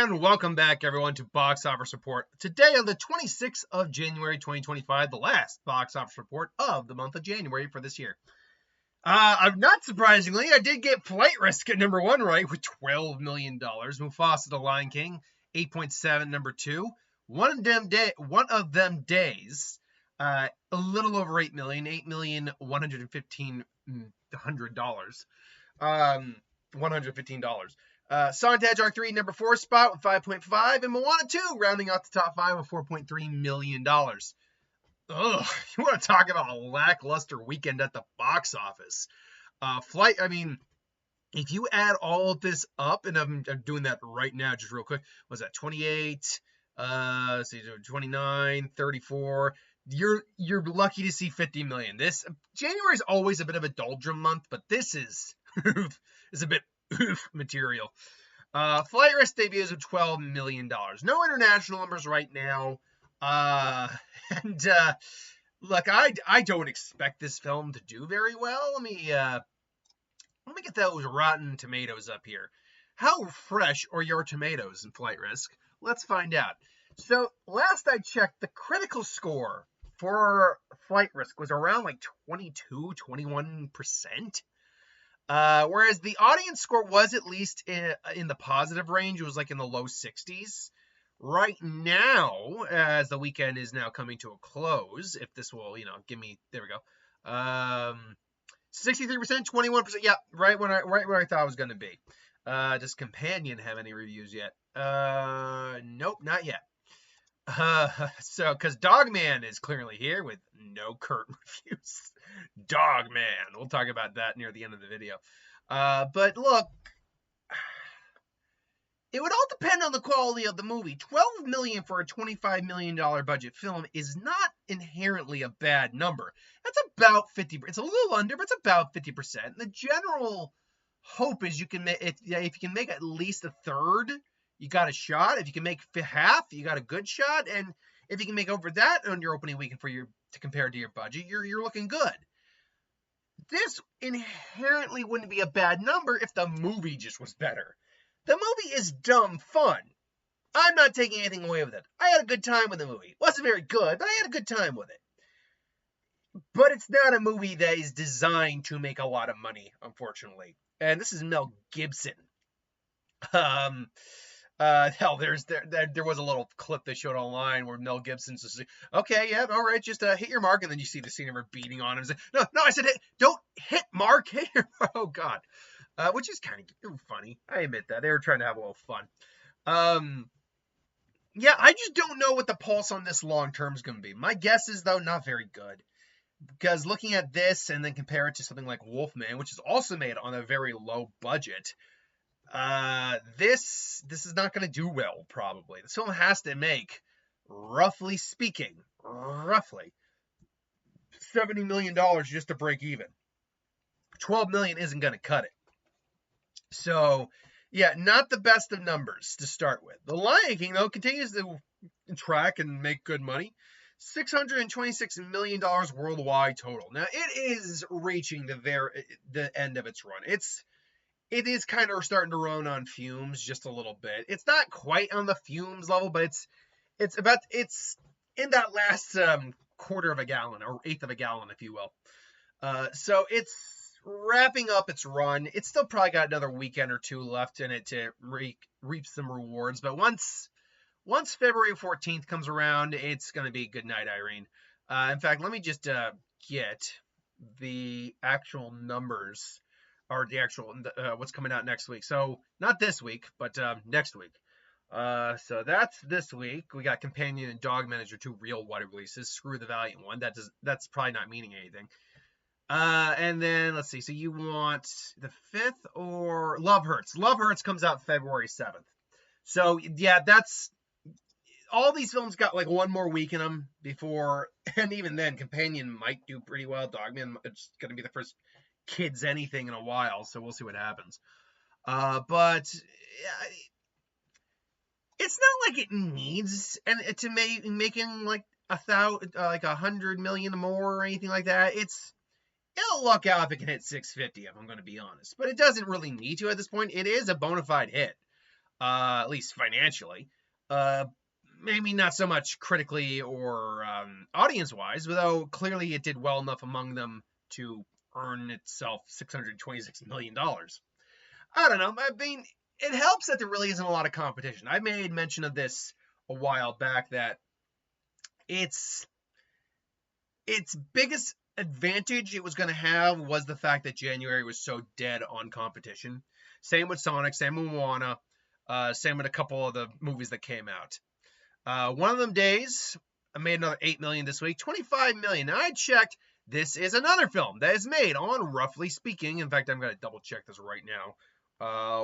And welcome back, everyone, to Box Office Report. Today, on the 26th of January, 2025, the last Box Office Report of the month of January for this year. Not surprisingly, I did get Flight Risk at number 1 right with $12 million. Mufasa the Lion King, 8.7, number 2. One of them days, a little over 8 million, $8,115,100. $115. Sonic the Hedgehog 3, number 4 spot with 5.5, and Moana 2 rounding out the top 5 with $4.3 million. Ugh, you want to talk about a lackluster weekend at the box office. If you add all of this up, and I'm doing that right now just real quick, was that 28, 29, 34, you're lucky to see 50 million. This January is always a bit of a doldrum month, but this is is a bit material. Flight Risk debuts with $12 million. No international numbers right now. Look, I don't expect this film to do very well. Let me get those Rotten Tomatoes up here. How fresh are your tomatoes in Flight Risk? Let's find out. So last I checked, the critical score for Flight Risk was around like 22, 21%. Whereas the audience score was at least in the positive range. It was like in the low 60s. Right now, as the weekend is now coming to a close, if this will, give me, there we go. 63%, 21%. Yeah, right where I thought it was going to be. Does Companion have any reviews yet? Nope, not yet. Because Dogman is clearly here with no current reviews. Dogman. We'll talk about that near the end of the video. But look, it would all depend on the quality of the movie. $12 million for a $25 million budget film is not inherently a bad number. That's about 50%. It's a little under, but it's about 50%. The general hope is you can make, if you can make at least a third, you got a shot. If you can make half, you got a good shot. And if you can make over that on your opening weekend to compare to your budget, you're looking good. This inherently wouldn't be a bad number if the movie just was better. The movie is dumb fun. I'm not taking anything away with it. I had a good time with the movie. It wasn't very good, but I had a good time with it. But it's not a movie that is designed to make a lot of money, unfortunately. And this is Mel Gibson. Hell, there was a little clip they showed online where Mel Gibson's just like, okay, yeah, all right, just hit your mark, and then you see the scene of her beating on him. Like, no, I said, don't hit mark, hit your mark. Oh God, which is kind of funny. I admit that they were trying to have a little fun. Yeah, I just don't know what the pulse on this long term is going to be. My guess is though not very good, because looking at this and then compare it to something like Wolfman, which is also made on a very low budget. This is not going to do well, probably. This film has to make, roughly speaking, $70 million just to break even. $12 million isn't going to cut it. So, yeah, not the best of numbers to start with. The Lion King, though, continues to track and make good money. $626 million worldwide total. Now, it is reaching the end of its run. It is kind of starting to run on fumes just a little bit. It's not quite on the fumes level, but it's in that last quarter of a gallon or eighth of a gallon, if you will. So it's wrapping up its run. It's still probably got another weekend or two left in it to reap some rewards. But once February 14th comes around, it's going to be good night, Irene. In fact, let me just get the actual numbers. Or the actual, what's coming out next week. So, not this week, but next week. So, that's this week. We got Companion and Dogman as your two real wide releases. Screw the Valiant one. That's probably not meaning anything. And then, let's see. So, you want the 5th or Love Hurts. Love Hurts comes out February 7th. So, yeah, that's... All these films got like one more week in them before... And even then, Companion might do pretty well. Dogman, it's going to be the first... kids anything in a while, so we'll see what happens. But it's not like it needs to making like 100 million more or anything like that. It'll luck out if it can hit 650, if I'm going to be honest. But it doesn't really need to at this point. It is a bona fide hit. at least financially. Maybe not so much critically or audience-wise, though clearly it did well enough among them to earn itself $626 million. I don't know. I mean, it helps that there really isn't a lot of competition. I made mention of this a while back that its biggest advantage it was going to have was the fact that January was so dead on competition. Same with Sonic, same with Moana, same with a couple of the movies that came out. One of them days, I made another $8 million this week, $25 million. Now I checked. This is another film that is made on, roughly speaking. In fact, I'm going to double check this right now.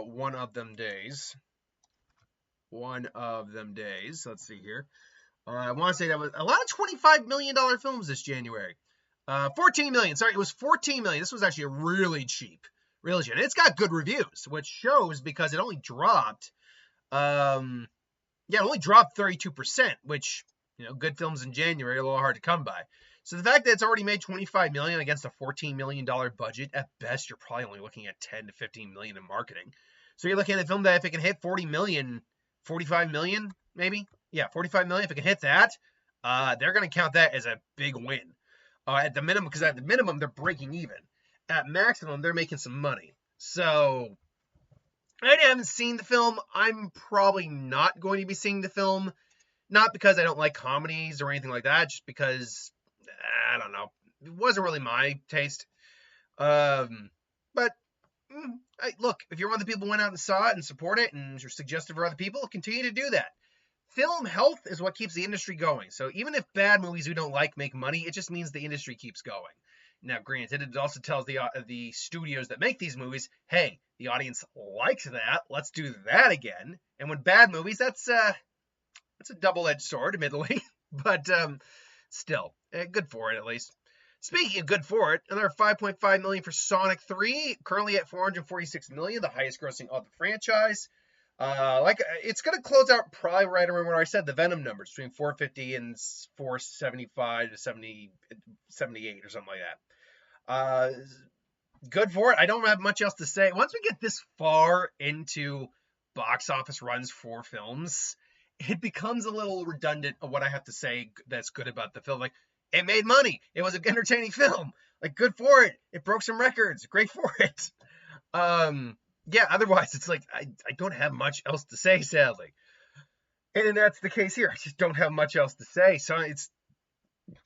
One of them days. Let's see here. I want to say that was a lot of $25 million films this January. 14 million. Sorry, it was 14 million. This was actually a really cheap. And it's got good reviews, which shows because it only dropped. It only dropped 32%, which, good films in January are a little hard to come by. So the fact that it's already made $25 million against a $14 million budget, at best, you're probably only looking at $10 to $15 million in marketing. So you're looking at a film that if it can hit 40 million, 45 million, maybe? Yeah, 45 million. If it can hit that, they're going to count that as a big win. At the minimum, because at the minimum, they're breaking even. At maximum, they're making some money. So I haven't seen the film. I'm probably not going to be seeing the film. Not because I don't like comedies or anything like that, just because, I don't know, it wasn't really my taste. But look, if you're one of the people who went out and saw it and support it and you're suggestive for other people, continue to do that. Film health is what keeps the industry going. So even if bad movies we don't like make money, it just means the industry keeps going. Now, granted, it also tells the studios that make these movies, hey, the audience likes that. Let's do that again. And when bad movies, that's a double-edged sword, admittedly. But still, good for it at least. Speaking of good for it, another $5.5 million for Sonic 3, currently at $446 million, the highest grossing of the franchise. It's going to close out probably right around where I said the Venom numbers, between 450 and 475 to 78 or something like that. Good for it. I don't have much else to say. Once we get this far into box office runs for films, it becomes a little redundant of what I have to say that's good about the film. Like, it made money. It was an entertaining film. Like, good for it. It broke some records. Great for it. Otherwise, it's like, I don't have much else to say, sadly. And that's the case here. I just don't have much else to say. So it's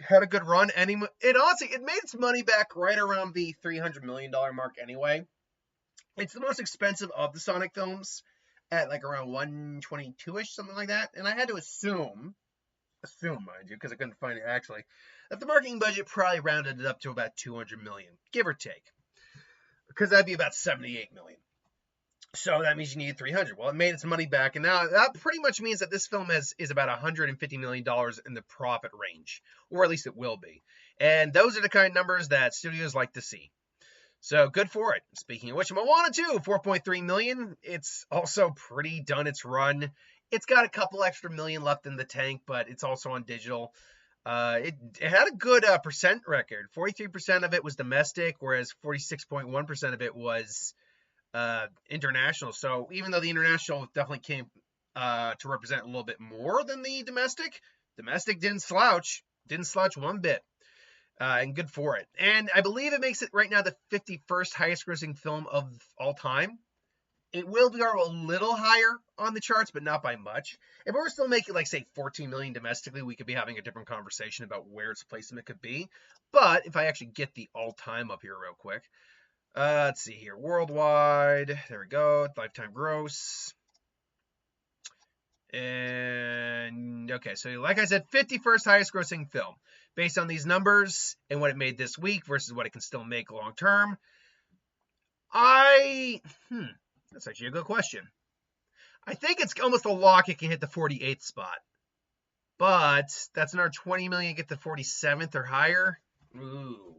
had a good run. It honestly, it made its money back right around the $300 million mark anyway. It's the most expensive of the Sonic films at like around 122-ish, something like that. And I had to assume, mind you, because I couldn't find it actually, that the marketing budget probably rounded it up to about $200 million, give or take. Because that'd be about $78 million. So that means you need $300. Well, it made its money back, and now that pretty much means that this film is about $150 million in the profit range, or at least it will be. And those are the kind of numbers that studios like to see. So good for it. Speaking of which, Moana 2, $4.3 million. It's also pretty done its run. It's got a couple extra million left in the tank, but it's also on digital. It had a good percent record. 43% of it was domestic, whereas 46.1% of it was international. So even though the international definitely came to represent a little bit more than the domestic didn't slouch one bit. And good for it. And I believe it makes it right now the 51st highest grossing film of all time. It will be a little higher on the charts, but not by much. If we were still making, like, say, 14 million domestically, we could be having a different conversation about where its placement could be. But if I actually get the all-time up here real quick, let's see here. Worldwide, there we go. Lifetime gross. And, okay, so like I said, 51st highest grossing film. Based on these numbers and what it made this week versus what it can still make long term, that's actually a good question. I think it's almost a lock it can hit the 48th spot. But that's another 20 million to get the 47th or higher. Ooh.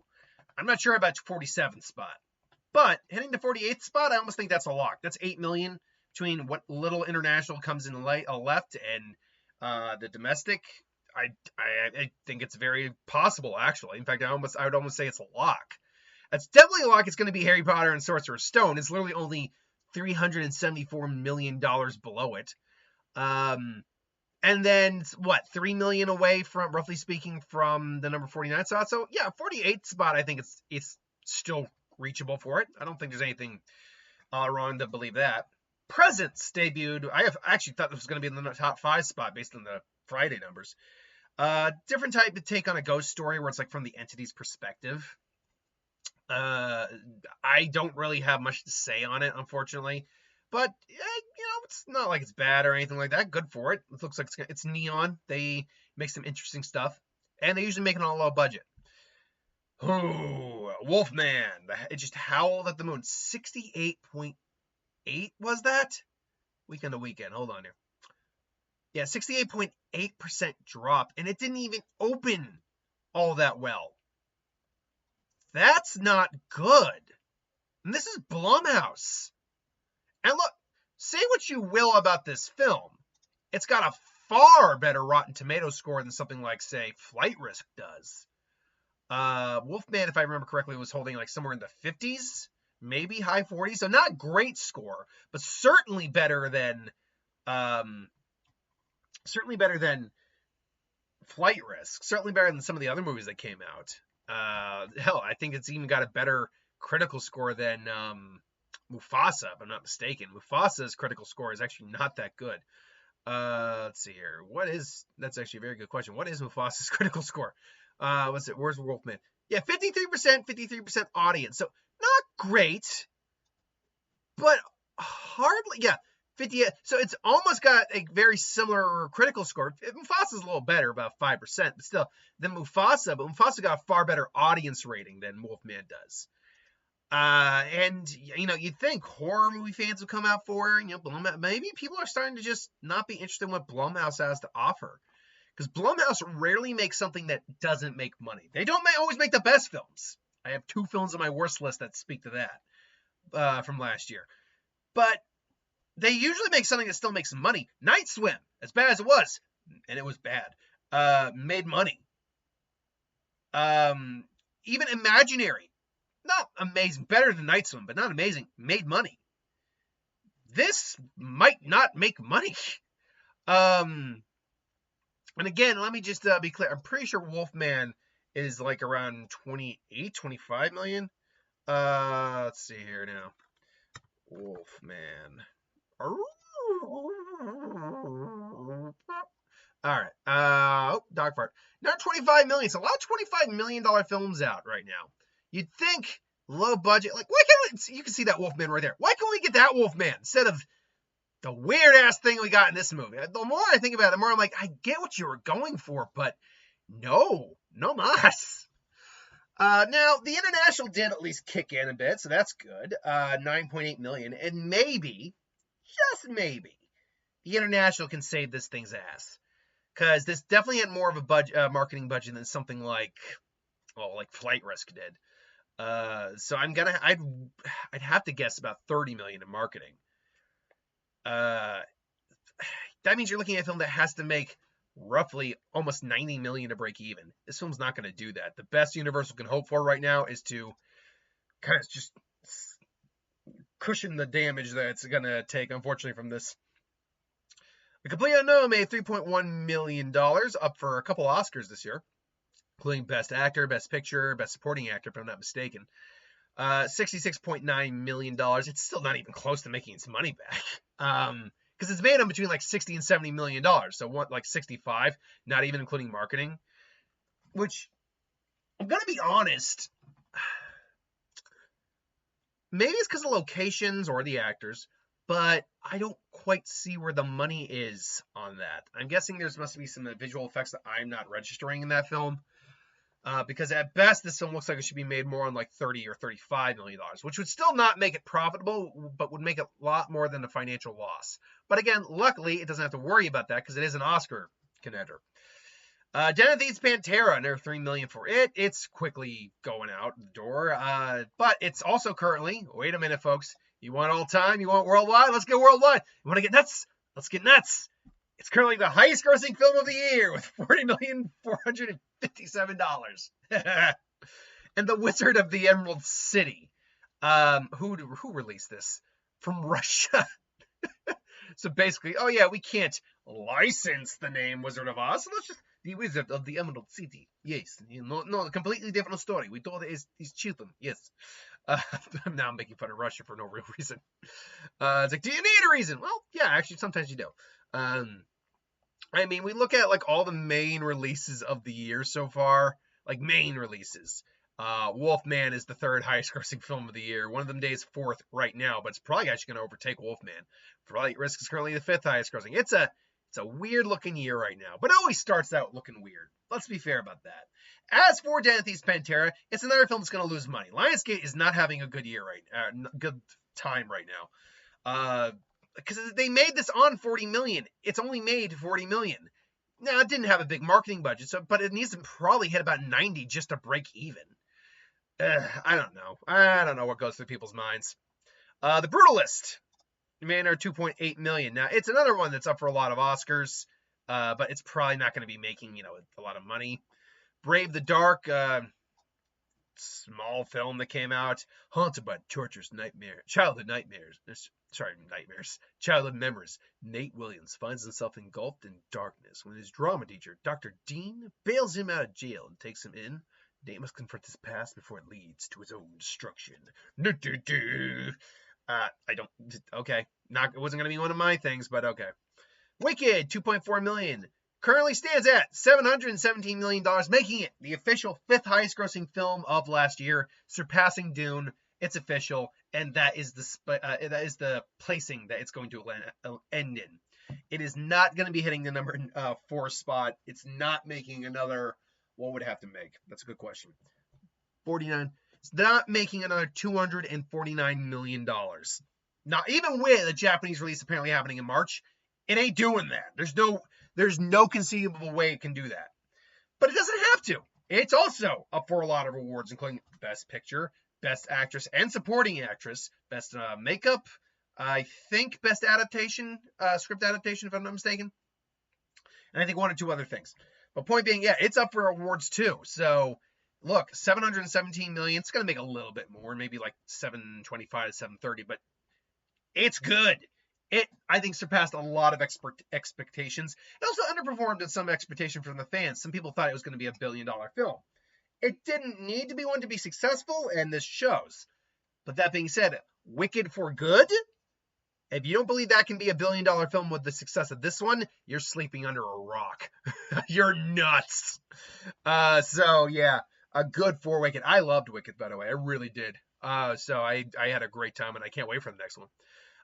I'm not sure about 47th spot. But hitting the 48th spot, I almost think that's a lock. That's 8 million between what little international comes in left and the domestic. I think it's very possible, actually. In fact, I would almost say it's a lock. It's definitely a lock. It's going to be Harry Potter and Sorcerer's Stone. It's literally only $374 million below it. And then what, 3 million away from, roughly speaking, from the number 49 spot. So yeah, 48th spot, I think it's still reachable for it. I don't think there's anything wrong to believe that. Presence debuted. I actually thought this was going to be in the top 5 spot based on the Friday numbers. Different type of take on a ghost story where it's like from the entity's perspective. I don't really have much to say on it, unfortunately. But, it's not like it's bad or anything like that. Good for it. It looks like it's neon. They make some interesting stuff. And they usually make it on a low budget. Oh, Wolfman. It just howled at the moon. 68.8 was that? Weekend to weekend. Hold on here. Yeah, 68.8% drop. And it didn't even open all that well. That's not good. And this is Blumhouse. And look, say what you will about this film. It's got a far better Rotten Tomatoes score than something like, say, Flight Risk does. Wolfman, if I remember correctly, was holding like somewhere in the 50s, maybe high 40s. So not great score, but certainly better than Flight Risk. Certainly better than some of the other movies that came out. Hell, I think it's even got a better critical score than Mufasa, if I'm not mistaken. Mufasa's critical score is actually not that good. Let's see here. That's actually a very good question. What is Mufasa's critical score? Where's Wolfman? Yeah, 53% audience. So not great, but hardly, yeah, 50. So it's almost got a very similar critical score. Mufasa's a little better, about 5%, but still, than Mufasa. But Mufasa got a far better audience rating than Wolfman does. And you'd think horror movie fans would come out for it. Blumhouse, maybe people are starting to just not be interested in what Blumhouse has to offer, because Blumhouse rarely makes something that doesn't make money. They don't always make the best films. I have 2 films on my worst list that speak to that from last year, but they usually make something that still makes some money. Night Swim, as bad as it was, and it was bad, made money. Even Imaginary, not amazing, better than Night Swim, but not amazing, made money. This might not make money. And again, let me just be clear. I'm pretty sure Wolfman is like around 28, 25 million. Let's see here now. Wolfman. All right. Dog fart. Now 25 million. It's a lot of $25 million films out right now. You'd think low budget. Like, why can't we? You can see that Wolfman right there. Why can't we get that Wolfman instead of the weird ass thing we got in this movie? The more I think about it, the more I'm like, I get what you were going for, but no mas. Now the international did at least kick in a bit, so that's good. 9.8 million, and maybe, just maybe, the international can save this thing's ass, because this definitely had more of a marketing budget than something like Flight Risk did. So I'd have to guess about 30 million in marketing. That means you're looking at a film that has to make roughly almost 90 million to break even. This film's not going to do that. The best Universal can hope for right now is to kind of just cushion the damage that it's going to take, unfortunately, from this. The Complete Unknown made $3.1 million, up for a couple Oscars this year, including Best Actor, Best Picture, Best Supporting Actor, if I'm not mistaken. $66.9 million. It's still not even close to making its money back. Because it's made them between like $60 and $70 million. So like 65, not even including marketing. Which, I'm going to be honest, maybe it's because of locations or the actors, but I don't quite see where the money is on that. I'm guessing there must be some visual effects that I'm not registering in that film. Because at best, this film looks like it should be made more on like $30 or $35 million, which would still not make it profitable, but would make it a lot more than a financial loss. But again, luckily, it doesn't have to worry about that because it is an Oscar contender. Den of Thieves Pantera, another $3 million for it. It's quickly going out the door. But it's also currently, wait a minute, folks. You want all time? You want worldwide? Let's go worldwide. You want to get nuts? Let's get nuts. It's currently the highest grossing film of the year with $40,457. And The Wizard of the Emerald City. Who released this? from Russia. So basically, oh yeah, we can't license the name Wizard of Oz. So let's just the Wizard of the Emerald City. Yes, no, completely different story. We thought it's children. Yes. Now I'm making fun of Russia for no real reason. It's like, do you need a reason? Well, yeah, actually, sometimes you do. I mean, we look at like all the main releases of the year so far, like main releases. Wolfman is the third highest grossing film of the year. One of them days fourth right now, but it's probably actually going to overtake Wolfman. Flight Risk is currently the fifth highest grossing. It's a weird looking year right now, but it always starts out looking weird. Let's be fair about that. As for Dan Thief's Pantera, it's another film that's going to lose money. Lionsgate is not having a good year good time right now. Because they made this on $40 million. It's only made $40 million. Now, it didn't have a big marketing budget, but it needs to probably hit about 90 just to break even. I don't know. I don't know what goes through people's minds. The Brutalist made our $2.8 million. Now, it's another one that's up for a lot of Oscars, but it's probably not going to be making, a lot of money. Brave the Dark, small film that came out, haunted by torturous childhood memories. Nate Williams finds himself engulfed in darkness when his drama teacher, Dr. Dean, bails him out of jail and takes him in. Nate must confront his past before it leads to his own destruction. It wasn't going to be one of my things, but okay. Wicked, $2.4 million. Currently stands at $717 million, making it the official fifth highest grossing film of last year, surpassing Dune. It's official, and that is the placing that it's going to end in. It is not going to be hitting the number 4 spot. It's not making another. What would it have to make? That's a good question. 49. It's not making another $249 million. Not even with a Japanese release apparently happening in March. It ain't doing that. There's no conceivable way it can do that. But it doesn't have to. It's also up for a lot of awards, including Best Picture, Best Actress and Supporting Actress, Best Makeup, I think Best Adaptation, Script Adaptation, if I'm not mistaken. And I think one or two other things. But point being, yeah, it's up for awards too. So, look, $717 million. It's going to make a little bit more, maybe like $725 to $730, but it's good. It, I think, surpassed a lot of expectations. It also underperformed in some expectation from the fans. Some people thought it was going to be $1 billion film. It didn't need to be one to be successful, and this shows. But that being said, Wicked for good? If you don't believe that can be $1 billion film with the success of this one, you're sleeping under a rock. You're nuts. So, yeah, a good for Wicked. I loved Wicked, by the way. I really did. So I had a great time, and I can't wait for the next one.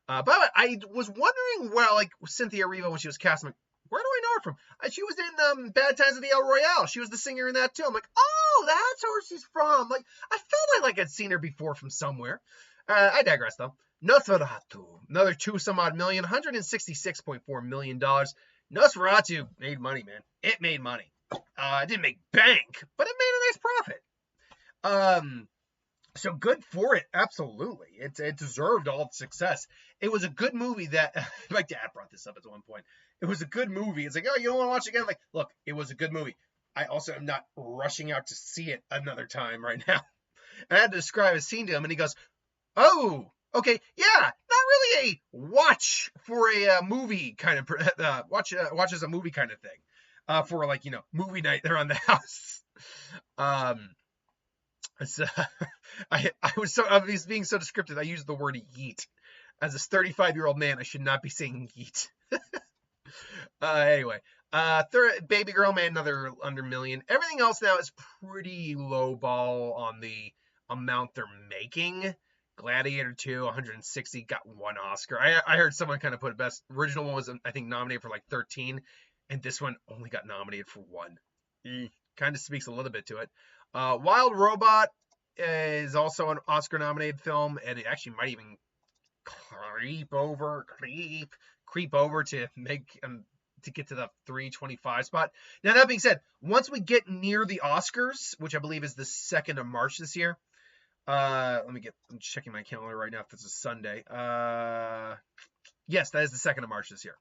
But I was wondering, like Cynthia Erivo when she was cast, I'm like, where do I know her from? She was in Bad Times at the El Royale. She was the singer in that too. I'm like, oh, that's where she's from. Like, I felt like I'd seen her before from somewhere. I digress though. Nosferatu, another $2-some-odd million, $166.4 million. Nosferatu made money, man. It made money. It didn't make bank, but it made a nice profit. So good for it, absolutely. It deserved all the success. It was a good movie that, my dad brought this up at one point. It was a good movie. It's like, oh, you don't want to watch it again? I'm like, look, it was a good movie. I also am not rushing out to see it another time right now. And I had to describe a scene to him, and he goes, oh, okay, yeah, not really a watch for a movie kind of, watch as a movie kind of thing. For like, movie night there on the house. So, I was being so descriptive. I used the word yeet. As a 35-year-old man, I should not be saying yeet. Anyway, Baby Girl made another under $1 million. Everything else now is pretty low ball on the amount they're making. Gladiator 2, 160, got 1 Oscar. I heard someone kind of put it best. Original one was, I think, nominated for like 13, and this one only got nominated for 1. Kind of speaks a little bit to it. Wild Robot is also an Oscar-nominated film, and it actually might even creep over to make to get to the 325 spot. Now, that being said, once we get near the Oscars, which I believe is the 2nd of March this year, I'm checking my calendar right now if this is Sunday. Yes, that is the 2nd of March this year.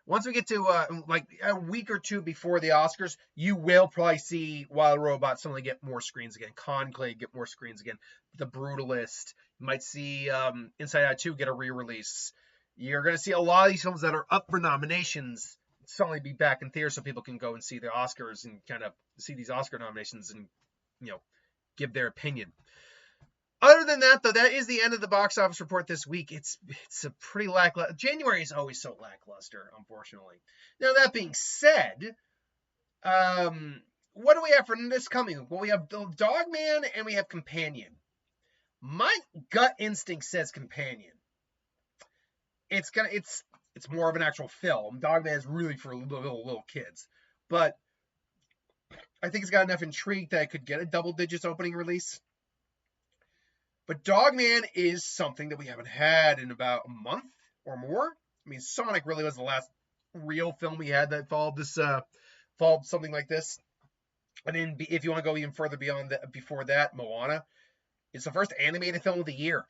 Once we get to like a week or two before the Oscars, you will probably see Wild Robot suddenly get more screens again. Conclave get more screens again. The Brutalist, Might see Inside Out 2 get a re-release. You're going to see a lot of these films that are up for nominations suddenly be back in theaters so people can go and see the Oscars and kind of see these Oscar nominations and, give their opinion. Other than that, though, that is the end of the box office report this week. It's a pretty lackluster. January is always so lackluster, unfortunately. Now, that being said, what do we have for this coming week? Well, we have Dogman and we have Companion. My gut instinct says Companion. It's more of an actual film. Dogman is really for little kids, but I think it's got enough intrigue that it could get a double digits opening release. But Dogman is something that we haven't had in about a month or more. I mean, Sonic really was the last real film we had that followed something like this. And then, if you want to go even further beyond that, before that, Moana is the first animated film of the year.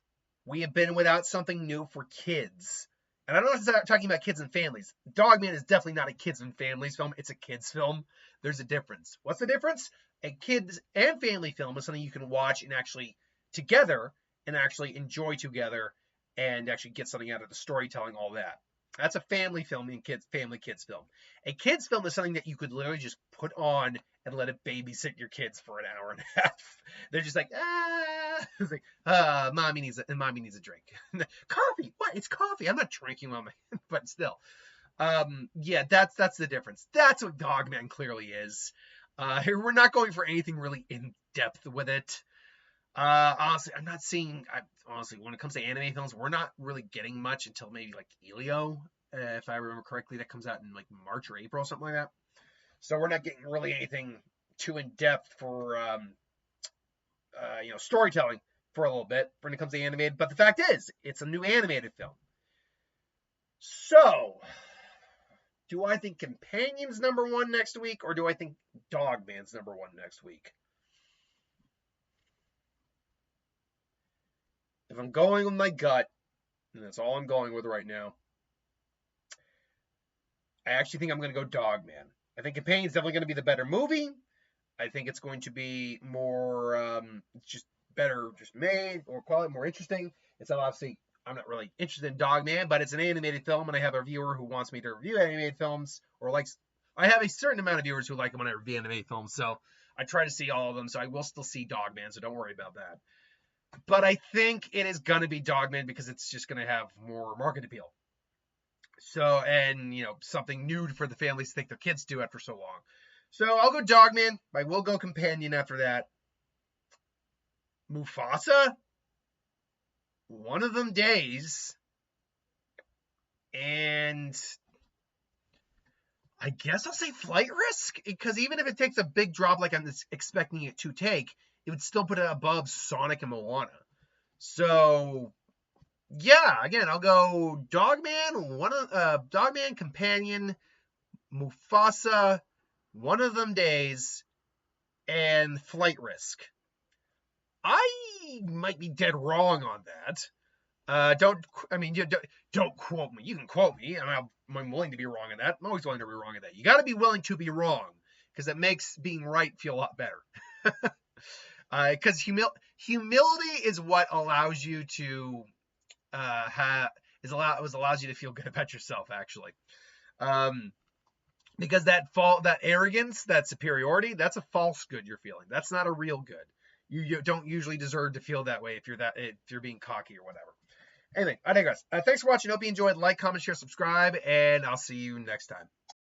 We have been without something new for kids. And I'm not talking about kids and families. Dogman is definitely not a kids and families film. It's a kids film. There's a difference. What's the difference? A kids and family film is something you can watch and actually together and actually enjoy together and actually get something out of the storytelling, all that. That's a family film and family kids film. A kids film is something that you could literally just put on and let it babysit your kids for an hour and a half. They're just like, it's like, mommy needs a drink. Coffee? What? It's coffee. I'm not drinking on my, but still. Yeah, that's the difference. That's what Dogman clearly is. We're not going for anything really in depth with it. Honestly, when it comes to anime films, we're not really getting much until maybe like Elio, if I remember correctly, that comes out in like March or April, something like that. So we're not getting really anything too in depth for, storytelling for a little bit when it comes to animated. But the fact is, it's a new animated film. So, do I think Companion's number one next week, or do I think Dogman's number one next week? If I'm going with my gut, and that's all I'm going with right now, I actually think I'm going to go Dogman. I think Companion's definitely going to be the better movie. I think it's going to be more, just better, just made, or quality, more interesting. It's obviously, I'm not really interested in Dogman, but it's an animated film, and I have a viewer who wants me to review animated films, or likes. I have a certain amount of viewers who like them when I review animated films, so I try to see all of them. So I will still see Dogman, so don't worry about that. But I think it is going to be Dogman because it's just going to have more market appeal. So, and, something new for the families to take their kids to after so long. So I'll go Dogman. I will go Companion after that. Mufasa. One of them days. And I guess I'll say Flight Risk. Because even if it takes a big drop like I'm expecting it to take, it would still put it above Sonic and Moana. So, yeah, again, I'll go Dogman, Dogman, Companion, Mufasa, One of Them Days, and Flight Risk. I might be dead wrong on that. Don't quote me. You can quote me, and I'm willing to be wrong on that. I'm always willing to be wrong on that. You got to be willing to be wrong, because it makes being right feel a lot better. Because humility is what allows you to allows you to feel good about yourself, actually. Because that arrogance, that superiority, that's a false good you're feeling. That's not a real good. You don't usually deserve to feel that way if you're being cocky or whatever. Anyway, I digress. Thanks for watching. Hope you enjoyed. Like, comment, share, subscribe, and I'll see you next time.